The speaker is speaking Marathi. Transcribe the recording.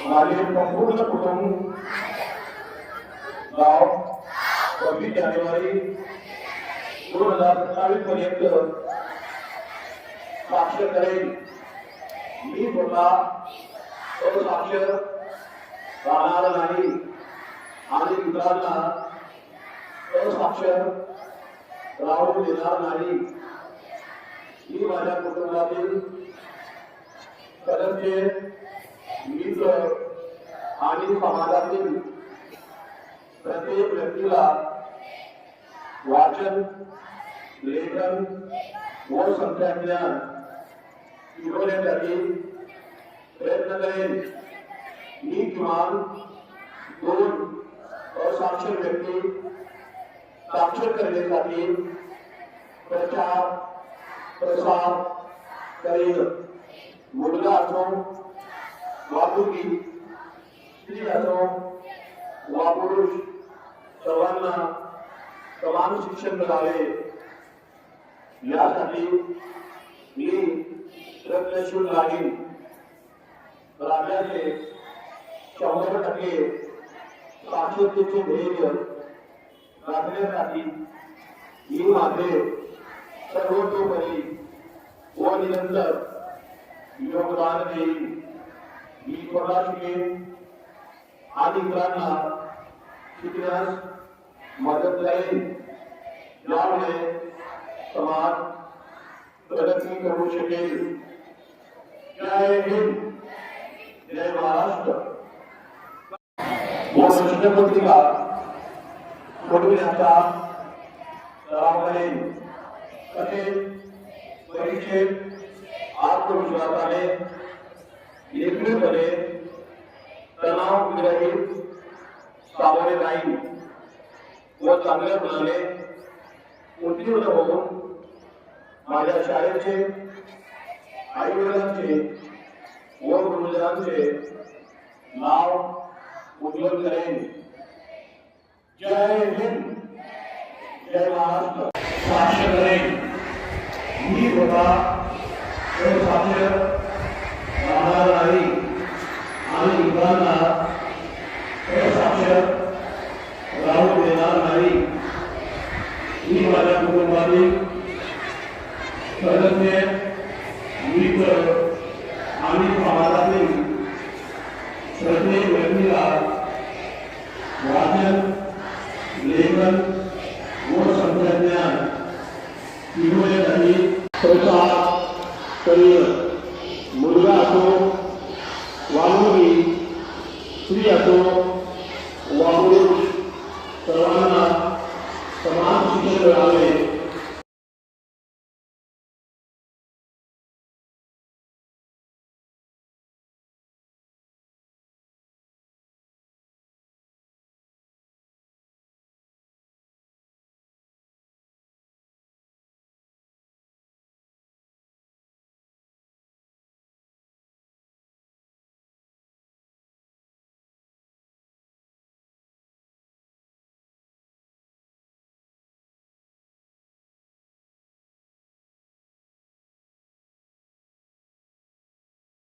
माझे संपूर्ण कुटुंब गाव 26 जानेवारी 2027 पर्यंत साक्षर करेल। मी स्वतः असाक्षर राहणार नाही आणि इतरांना असाक्षर राहू देणार नाही। मी माझ्या कुटुंबातील सदस्य, मित्र आणि समाजातील प्रत्येक व्यक्तीला वाचन, लेखन व तंत्रज्ञान शिकवण्यासाठी प्रयत्न करेन। मी किमान 2 असाक्षर व्यक्ती साक्षर करण्यासाठी प्रचार प्रसार करेन। मुलगा असो वा मुलगी, स्त्री असो वा पुरुष, सर्वांना समान शिक्षण मिळावे यासाठी मी प्रयत्नशील राहीन। राज्याचे 100% साक्षरतेचे ध्येय गाठण्यासाठी मी माझे सर्वतोपरी व निरंतर योगदान देईन। मी स्वतः शिकेन आणि इतरांना शिकण्यास मदत करेन, ज्यामुळे समाज प्रगती करू शकेल। जय हिंद, जय महाराष्ट्र। या प्रश्नपत्रिका सोडविण्याचा सराव करेन। तसेच परीक्षेत आत्मविश्वासाने, एकत्रितपणे, तणावविरहित सामोरे जाईन व चांगल्या गुणाने उत्तीर्ण होऊन माझ्या शाळेचे, आईवडिलांचे व गुरुजनांचे नाव उज्ज्वल करेन। जय हिंद, जय महाराष्ट्र। साक्षर करेन। मी स्वतः साक्षर राहणार नाही आणि इतरांना असाक्षर राहू देणार नाही। मी माझ्या कुटुंबातील सदस्य, मित्र आणि समाजातील प्रत्येक व्यक्तीला वाचन, लेखन व तंत्रज्ञान शिकवण्यासाठी प्रसार करेन। मुलगा असो वा मुलगी, स्त्री असो